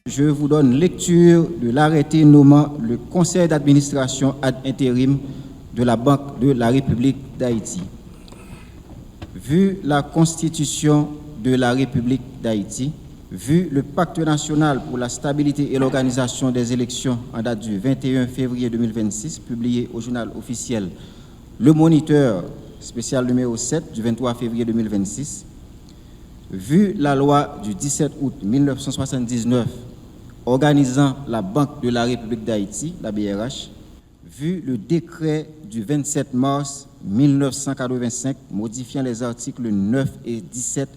Je vous donne lecture de l'arrêté nommant le conseil d'administration ad intérim de la Banque de la République d'Haïti. Vu la Constitution de la République d'Haïti, vu le Pacte national pour la stabilité et l'organisation des élections en date du 21 février 2026, publié au journal officiel Le Moniteur spécial numéro 7 du 23 février 2026, vu la loi du 17 août 1979 organisant la Banque de la République d'Haïti, la BRH, vu le décret du 27 mars 1985 modifiant les articles 9 et 17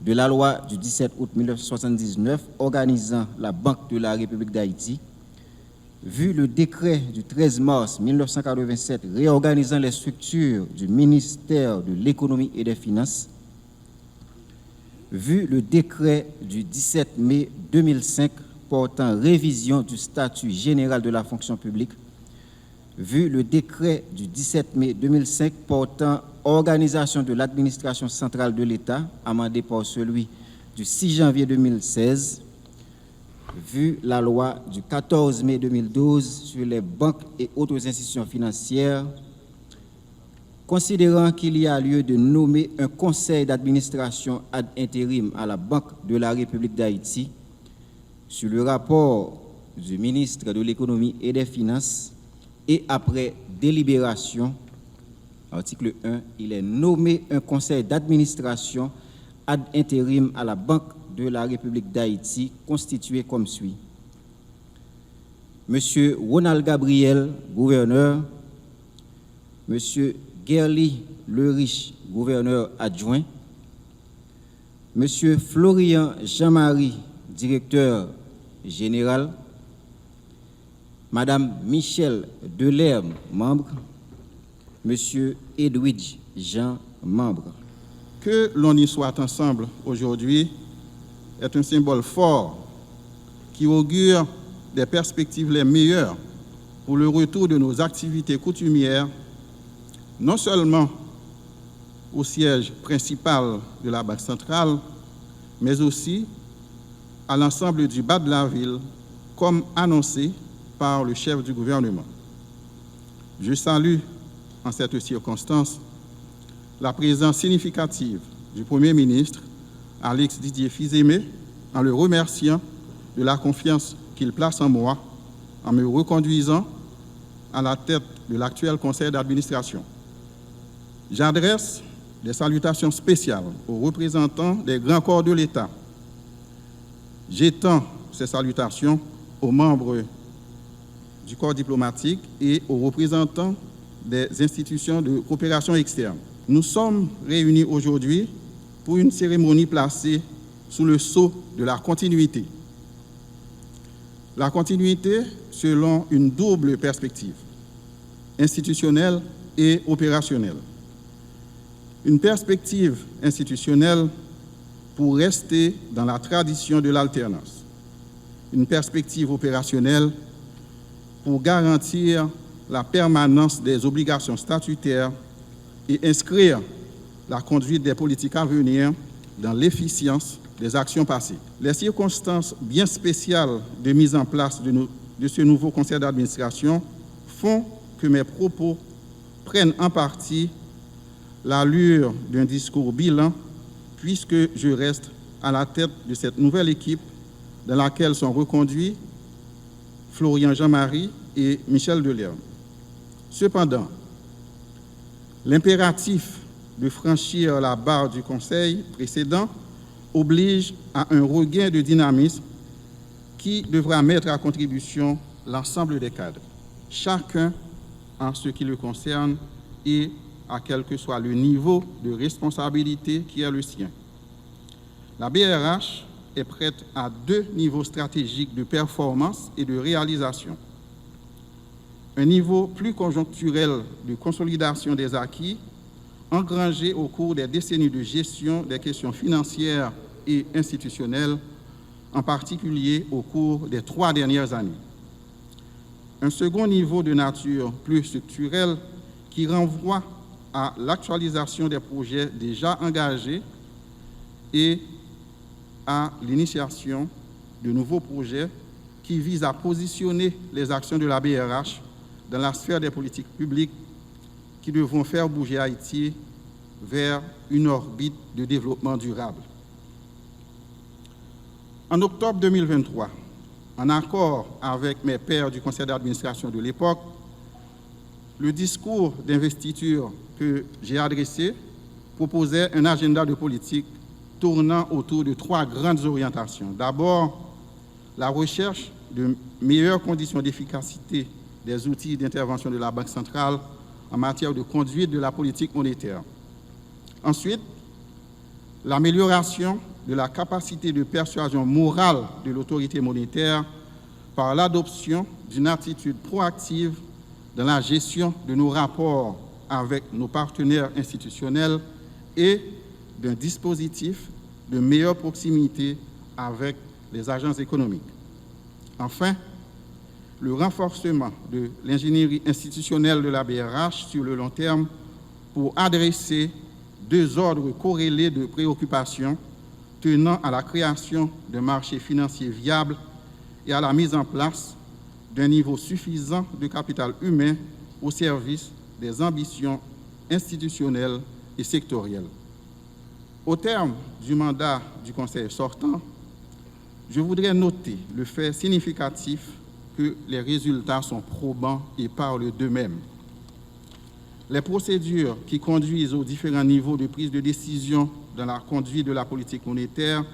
de la loi du 17 août 1979 organisant la Banque de la République d'Haïti, vu le décret du 13 mars 1987 réorganisant les structures du ministère de l'Économie et des Finances, vu le décret du 17 mai 2005 portant révision du statut général de la fonction publique, vu le décret du 17 mai 2005 portant organisation de l'administration centrale de l'État, amendé par celui du 6 janvier 2016, vu la loi du 14 mai 2012 sur les banques et autres institutions financières, considérant qu'il y a lieu de nommer un conseil d'administration ad intérim à la Banque de la République d'Haïti, sur le rapport du ministre de l'Économie et des Finances, et après délibération, article 1, il est nommé un conseil d'administration ad intérim à la Banque de la République d'Haïti, constitué comme suit. Monsieur Ronald Gabriel, gouverneur. Monsieur Gerly Lerich, gouverneur adjoint. Monsieur Florian Jean-Marie, directeur général. Madame Michel Delerme, membre. Monsieur Edwidge Jean, membre. Que l'on y soit ensemble aujourd'hui est un symbole fort qui augure des perspectives les meilleures pour le retour de nos activités coutumières, non seulement au siège principal de la Banque centrale, mais aussi à l'ensemble du bas de la ville, comme annoncé par le chef du gouvernement. Je salue en cette circonstance la présence significative du Premier ministre, Alex Didier Fils-Aimé, en le remerciant de la confiance qu'il place en moi, en me reconduisant à la tête de l'actuel conseil d'administration. J'adresse des salutations spéciales aux représentants des grands corps de l'État. J'étends ces salutations aux membres du corps diplomatique et aux représentants des institutions de coopération externe. Nous sommes réunis aujourd'hui pour une cérémonie placée sous le sceau de la continuité. La continuité selon une double perspective, institutionnelle et opérationnelle. Une perspective institutionnelle pour rester dans la tradition de l'alternance. Une perspective opérationnelle pour garantir la permanence des obligations statutaires et inscrire la conduite des politiques à venir dans l'efficience des actions passées. Les circonstances bien spéciales de mise en place de ce nouveau conseil d'administration font que mes propos prennent en partie l'allure d'un discours bilan, puisque je reste à la tête de cette nouvelle équipe dans laquelle sont reconduits Florian Jean-Marie et Michel Delerme. Cependant, l'impératif de franchir la barre du conseil précédent oblige à un regain de dynamisme qui devra mettre à contribution l'ensemble des cadres, chacun en ce qui le concerne et à quel que soit le niveau de responsabilité qui est le sien. La BRH est prête à 2 niveaux stratégiques de performance et de réalisation. Un niveau plus conjoncturel de consolidation des acquis engrangés au cours des décennies de gestion des questions financières et institutionnelles, en particulier au cours des 3 dernières années. Un second niveau de nature plus structurelle qui renvoie à l'actualisation des projets déjà engagés et à l'initiation de nouveaux projets qui visent à positionner les actions de la BRH dans la sphère des politiques publiques qui devront faire bouger Haïti vers une orbite de développement durable. En octobre 2023, en accord avec mes pairs du conseil d'administration de l'époque, le discours d'investiture que j'ai adressé proposait un agenda de politique tournant autour de 3 grandes orientations. D'abord, la recherche de meilleures conditions d'efficacité des outils d'intervention de la Banque centrale en matière de conduite de la politique monétaire. Ensuite, l'amélioration de la capacité de persuasion morale de l'autorité monétaire par l'adoption d'une attitude proactive dans la gestion de nos rapports avec nos partenaires institutionnels et d'un dispositif de meilleure proximité avec les agences économiques. Enfin, le renforcement de l'ingénierie institutionnelle de la BRH sur le long terme pour adresser 2 ordres corrélés de préoccupations tenant à la création d'un marché financier viable et à la mise en place d'un niveau suffisant de capital humain au service des ambitions institutionnelles et sectorielles. Au terme du mandat du Conseil sortant, je voudrais noter le fait significatif que les résultats sont probants et parlent d'eux-mêmes. Les procédures qui conduisent aux différents niveaux de prise de décision dans la conduite de la politique monétaire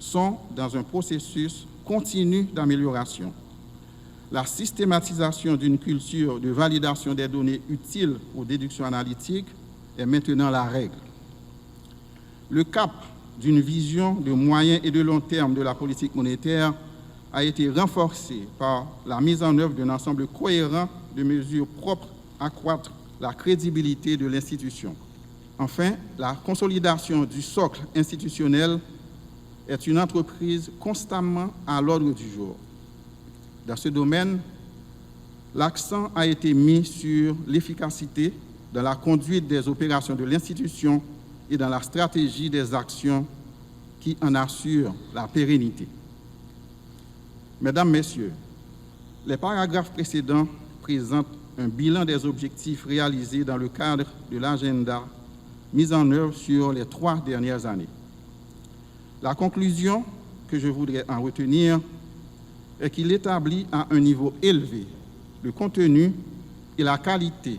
sont dans un processus continu d'amélioration. La systématisation d'une culture de validation des données utiles aux déductions analytiques est maintenant la règle. Le cap d'une vision de moyen et de long terme de la politique monétaire a été renforcé par la mise en œuvre d'un ensemble cohérent de mesures propres à accroître la crédibilité de l'institution. Enfin, la consolidation du socle institutionnel est une entreprise constamment à l'ordre du jour. Dans ce domaine, l'accent a été mis sur l'efficacité dans la conduite des opérations de l'institution et dans la stratégie des actions qui en assurent la pérennité. Mesdames, Messieurs, les paragraphes précédents présentent un bilan des objectifs réalisés dans le cadre de l'agenda mis en œuvre sur les 3 dernières années. La conclusion que je voudrais en retenir est qu'il établit à un niveau élevé le contenu et la qualité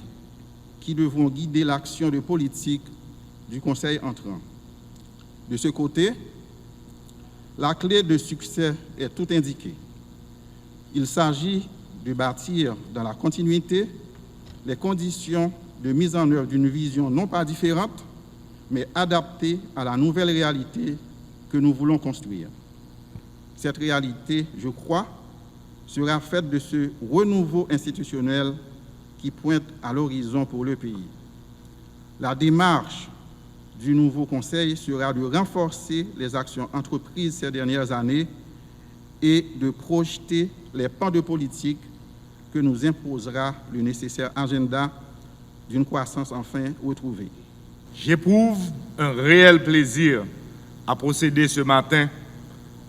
qui devront guider l'action de politique du Conseil entrant. De ce côté, la clé de succès est tout indiquée. Il s'agit de bâtir dans la continuité les conditions de mise en œuvre d'une vision non pas différente, mais adaptée à la nouvelle réalité que nous voulons construire. Cette réalité, je crois, sera faite de ce renouveau institutionnel qui pointe à l'horizon pour le pays. La démarche du nouveau Conseil sera de renforcer les actions entreprises ces dernières années et de projeter les pans de politique que nous imposera le nécessaire agenda d'une croissance enfin retrouvée. J'éprouve un réel plaisir à procéder ce matin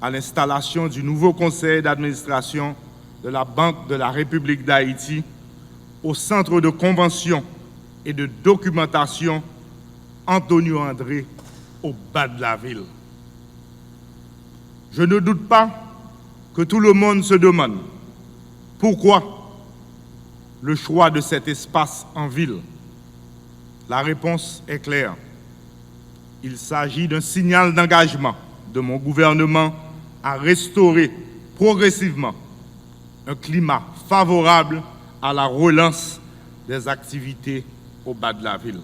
à l'installation du nouveau conseil d'administration de la Banque de la République d'Haïti au centre de convention et de documentation Antonio André au bas de la ville. Je ne doute pas que tout le monde se demande pourquoi le choix de cet espace en ville. La réponse est claire. Il s'agit d'un signal d'engagement de mon gouvernement à restaurer progressivement un climat favorable à la relance des activités au bas de la ville.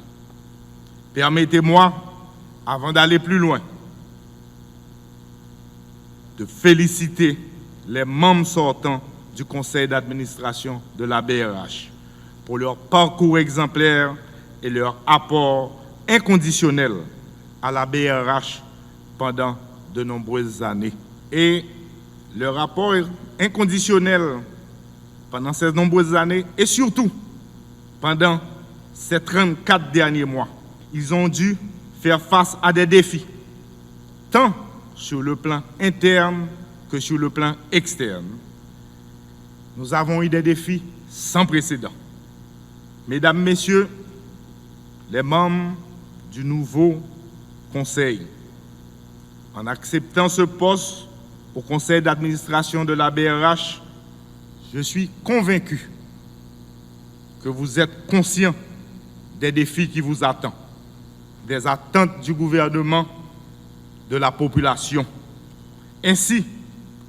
Permettez-moi, avant d'aller plus loin, de féliciter les membres sortants du conseil d'administration de la BRH pour leur parcours exemplaire et leur apport inconditionnel à la BRH pendant de nombreuses années. Et leur rapport inconditionnel pendant ces nombreuses années et surtout pendant ces 34 derniers mois. Ils ont dû faire face à des défis, tant sur le plan interne que sur le plan externe, nous avons eu des défis sans précédent. Mesdames, Messieurs, les membres du nouveau Conseil, en acceptant ce poste au Conseil d'administration de la BRH, je suis convaincu que vous êtes conscients des défis qui vous attendent, des attentes du gouvernement, de la population, ainsi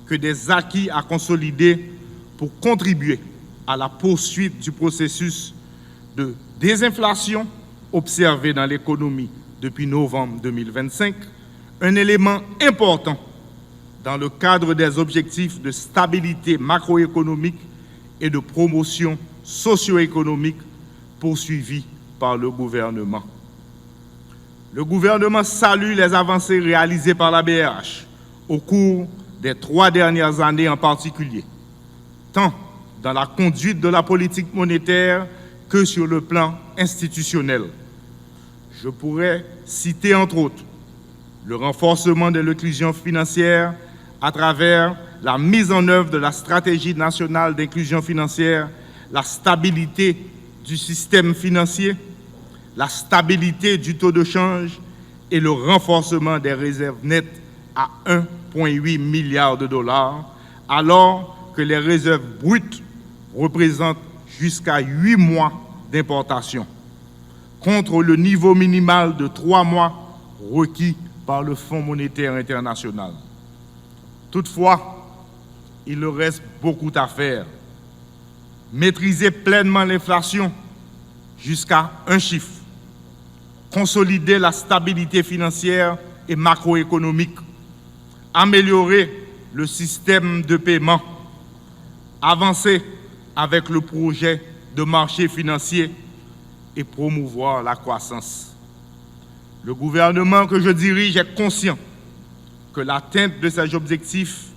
que des acquis à consolider pour contribuer à la poursuite du processus de désinflation observé dans l'économie depuis novembre 2025, un élément important dans le cadre des objectifs de stabilité macroéconomique et de promotion socio-économique poursuivis par le gouvernement. Le gouvernement salue les avancées réalisées par la BRH au cours des 3 dernières années en particulier, tant dans la conduite de la politique monétaire que sur le plan institutionnel. Je pourrais citer entre autres le renforcement de l'inclusion financière à travers la mise en œuvre de la stratégie nationale d'inclusion financière, la stabilité du système financier, la stabilité du taux de change et le renforcement des réserves nettes à 1,8 milliard de dollars, alors que les réserves brutes représentent jusqu'à 8 mois d'importation, contre le niveau minimal de 3 mois requis par le Fonds monétaire international. Toutefois, il reste beaucoup à faire. Maîtriser pleinement l'inflation jusqu'à un chiffre, consolider la stabilité financière et macroéconomique, améliorer le système de paiement, avancer avec le projet de marché financier et promouvoir la croissance. Le gouvernement que je dirige est conscient que l'atteinte de ces objectifs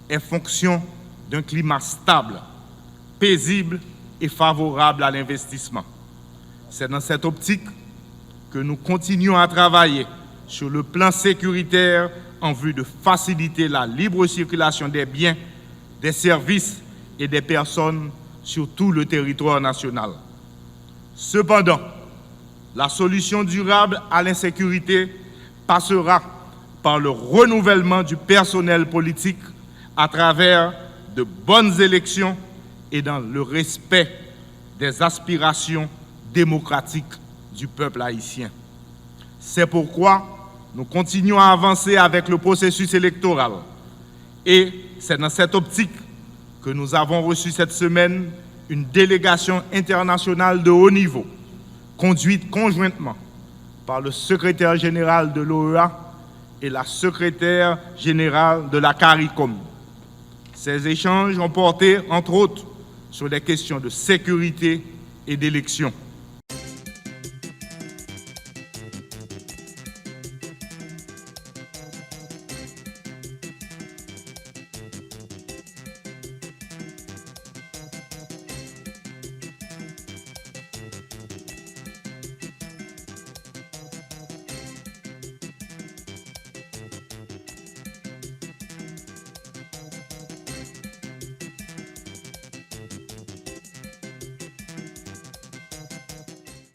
est fonction d'un climat stable, paisible et favorable à l'investissement. C'est dans cette optique que nous continuons à travailler sur le plan sécuritaire en vue de faciliter la libre circulation des biens, des services et des personnes sur tout le territoire national. Cependant, la solution durable à l'insécurité passera par le renouvellement du personnel politique à travers de bonnes élections et dans le respect des aspirations démocratiques du peuple haïtien. C'est pourquoi nous continuons à avancer avec le processus électoral. Et c'est dans cette optique que nous avons reçu cette semaine une délégation internationale de haut niveau, conduite conjointement par le secrétaire général de l'OEA et la secrétaire générale de la CARICOM. Ces échanges ont porté, entre autres, sur des questions de sécurité et d'élection.